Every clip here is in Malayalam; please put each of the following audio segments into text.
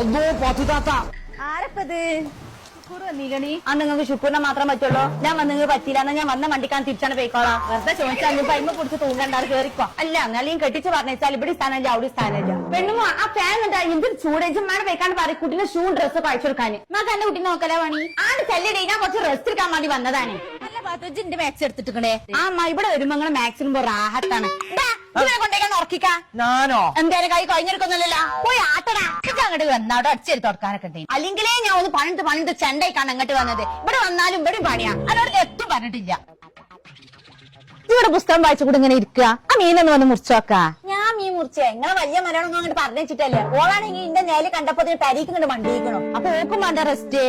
അതോ പത്തു താത്ത ആരപ്പത് നീകണി ആ നിങ്ങൾക്ക് ശുക്രനെ മാത്രം പറ്റുള്ളൂ. ഞാൻ വന്നെങ്കിൽ പറ്റിയില്ല. ഞാൻ വന്ന വണ്ടിക്കാൻ തിരിച്ചാണ് പോയിക്കോളാം. വെറുതെ ചോദിച്ചാൽ പൈമ കുടിച്ച് തൂങ്ങണ്ടാറ് കേറിക്കോ. അല്ല എന്നാലും കെട്ടിച്ച് പറഞ്ഞാൽ ഇവിടെ സ്ഥാനമില്ല അവിടെ സ്ഥാനമില്ല. പെണ്ണുമോ ആ ഫാൻ ഉണ്ടാ എന്തൊരു ചൂടേച്ചന്മാരെ വെക്കാണ്ട് പറയും. കുട്ടിന്റെ ഷൂ ഡ്രസ്സ് കഴിച്ചു കൊടുക്കാൻ നമുക്ക് എന്റെ കുട്ടി നോക്കല പണി ആണ് ചെല്ലടേ. ഞാൻ കുറച്ച് റെസ്റ്റ് എടുക്കാൻ വേണ്ടി വന്നതാണ്. നല്ല പാത്തന്റെ മാക്സ് എടുത്തിട്ടുണ്ടേ. ആ അമ്മ ഇവിടെ വരുമ്പോ നിങ്ങളെ മാക്സിനുമ്പോ റാഹത്താണ്. കൊണ്ടേക്കാൻ ഉറക്കിക്കാ ഞാനോ എന്തായാലും കൈ കഴിഞ്ഞെടുക്കൊന്നുമില്ലല്ലോ. പോയി ആട്ടടാ അങ്ങോട്ട് വന്നാടോ അടിച്ചേരി തുറക്കാനൊക്കെ ഉണ്ട്. അല്ലെങ്കിലേ ഞാൻ ഒന്ന് പണിട്ട് ചെണ്ടയ്ക്കാണ് അങ്ങോട്ട് വന്നത്. ഇവിടെ വന്നാലും ഇവിടെ പണിയാ. അതിനോട് എത്തും പറഞ്ഞിട്ടില്ല. ഇവിടെ പുസ്തകം വായിച്ചുകൂടെ ഇങ്ങനെ ഇരിക്കുക. ആ മീനൊന്ന് വന്ന് മുറിച്ചോക്കാ. ഞാൻ മീൻ മുറിച്ചേ നിങ്ങളെ വലിയ മലയാളം അങ്ങോട്ട് പറഞ്ഞിട്ടല്ലേ. ഓളാണെങ്കിൽ ഇന്റെ നേരെ കണ്ടപ്പോ തരീക്ക് ഇങ്ങോട്ട് മണ്ടിയിക്കണോ. അപ്പൊ ഓക്കും വേണ്ട റെസ്റ്റ്.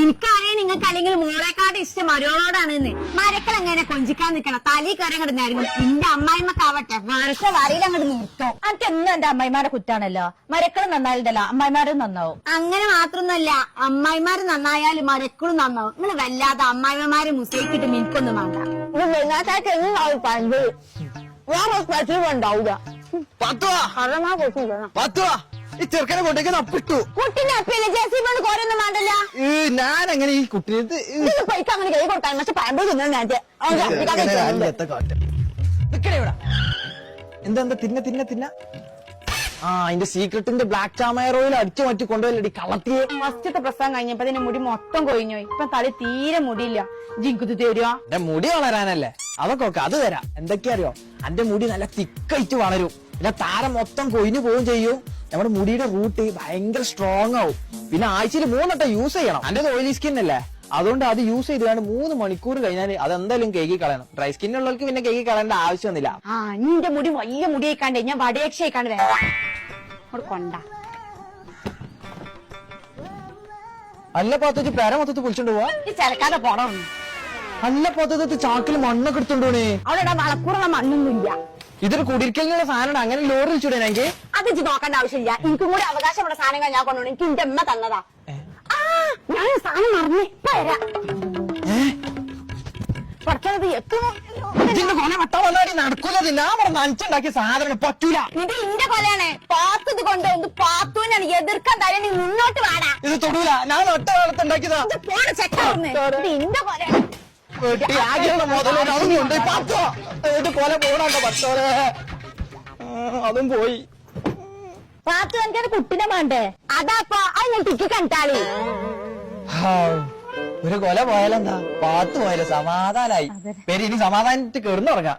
എനിക്കറിയാം നിങ്ങൾക്ക് അല്ലെങ്കിൽ മോളെക്കാട് ഇഷ്ടം മരോളോടാണെന്ന്. മരക്കൾ എങ്ങനെ കൊഞ്ചിക്കാൻ നിൽക്കണം. തലയിൽ കയറി അങ്ങോട്ട് നേരം എന്റെ അമ്മായിമ്മക്കാവട്ടെ വർഷ വരയിൽ അങ്ങോട്ട് നിർത്തോ. അനക്ക് എന്നും എന്റെ അമ്മായിമാരെ കുറ്റാണല്ലോ. മരക്കളും നന്നായിട്ടല്ലോ അമ്മായിമാരും നന്നാവും. അങ്ങനെ മാത്രമൊന്നുമല്ല അമ്മായിമാര് നന്നായാലും മരക്കളും നന്നാവും. നിങ്ങൾ വല്ലാതെ അമ്മായിമാരെ മുസൈക്കിട്ട് മിനിക്കൊന്നും വേണ്ട. ഈ ചെറുക്കനെ കൊണ്ടേക്ക് അപ്പിട്ടു. കുട്ടിനെ അപ്പില്ല ജെസിബിയോട് കോരൊന്നും വേണ്ടല്ല. ഞാൻ എങ്ങനെ ഈ കുട്ടിയുടെ പൈസ അങ്ങനെ കൈ കൊടുക്കാൻ പക്ഷെ പഴമ്പോ തിന്നാ എന്താ തിന്ന ആ അതിന്റെ സീക്രട്ടിന്റെ ബ്ലാക്ക് ചാമയർ ഓയിൽ അടിച്ചു മാറ്റി കൊണ്ടുപോയല്ലടി കളത്തിയെ. ഫസ്റ്റത്തെ പ്രസവം കഴിഞ്ഞപ്പോ അതിന്റെ മുടി മൊത്തം കൊഴിഞ്ഞോയി. ഇപ്പൊ തല തീരെ മുടിയില്ല. ജിങ്കുത് തരുവാ എന്റെ മുടി വളരാനല്ലേ അതൊക്കെ ഓക്കെ അത് തരാം. എന്തൊക്കെയാ അറിയോ എന്റെ മുടി നല്ല തിക്കായിട്ട് വളരും. പിന്നെ താരം മൊത്തം കൊഴിഞ്ഞു പോവുകയും ചെയ്യും. നമ്മുടെ മുടിയുടെ റൂട്ട് ഭയങ്കര സ്ട്രോങ് ആവും. പിന്നെ ആഴ്ചയിൽ 3 വട്ടം യൂസ് ചെയ്യണം. എന്റെ ഓയിലി സ്കിൻ അല്ലേ അതുകൊണ്ട് അത് യൂസ് ചെയ്ത് 3 മണിക്കൂർ കഴിഞ്ഞാൽ അതെന്തായാലും കേക്കി കളയണം. ഡ്രൈ സ്കിൻ ഉള്ളവർക്ക് പിന്നെ കേക്കി കളയേണ്ട ആവശ്യമൊന്നുമില്ല. ആ നിന്റെ മുടി വലിയ മുടിയേക്കാണ്ടേ ഞാൻ വടയക്ഷയിക്കാണ്ട് വരാം കൊണ്ട. അല്ല പാത്തു പേര മൊത്തത്ത് പൊളിച്ചോണ്ട് പോവാ. ഈ ചിലക്കാതെ പോണോ. അല്ല പാത്തു ചാക്കിൽ മണ്ണൊക്കെ എടുത്തോണ്ടോണേ. അവിടെ വളക്കൂറുള്ള മണ്ണൊന്നുമില്ല. ഇതൊരു കുടിരിക്കലിനുള്ള സാധനം. അങ്ങനെ ലോറിൽ ചൂടാൻ എനിക്ക് അത് നോക്കേണ്ട ആവശ്യമില്ല. എനിക്കും കൂടി അവകാശമുള്ള സാധനങ്ങൾ ഞാൻ കൊണ്ടുപോകണം. എനിക്ക് എന്റെ അമ്മ തന്നതാ. ഞാൻ സാധനം മറന്നേ വരാം. പഠിച്ചത് എത്തുമോ ഇതിന്റെ കൊല വട്ട വന്നാടി നടക്കൂല. ഞാൻ നനച്ചുണ്ടാക്കിയ സാധനം പറ്റൂല. ഇത് ഇന്റെ കൊലയാണ്. പാത്തത് കൊണ്ട് എന്ത് പാത്തുവിനാണ് എതിർക്കാൻ തരാൻ. നീ മുന്നോട്ട് വാടാ. ഇത് തൊടൂല. ഞാൻ ഒറ്റ കാലത്തുണ്ടാക്കിയതാ. പോണ ചെക്കാവുന്നേ ഇത് ഇന്റെ കൊലയാണ്. കൊല പോണോ പത്തോലെ അതും പോയി. പാത്തു എനിക്കത് കുട്ടിനെ വേണ്ടേ. അതാപ്പ അത് ഞാൻ ടിക്കി കണ്ടാളി. ഒരു കൊല പോയാലെന്താ പാത്തു പോയാലോ സമാധാനായി. ഇനി സമാധാനിട്ട് കിടന്നുറങ്ങാം.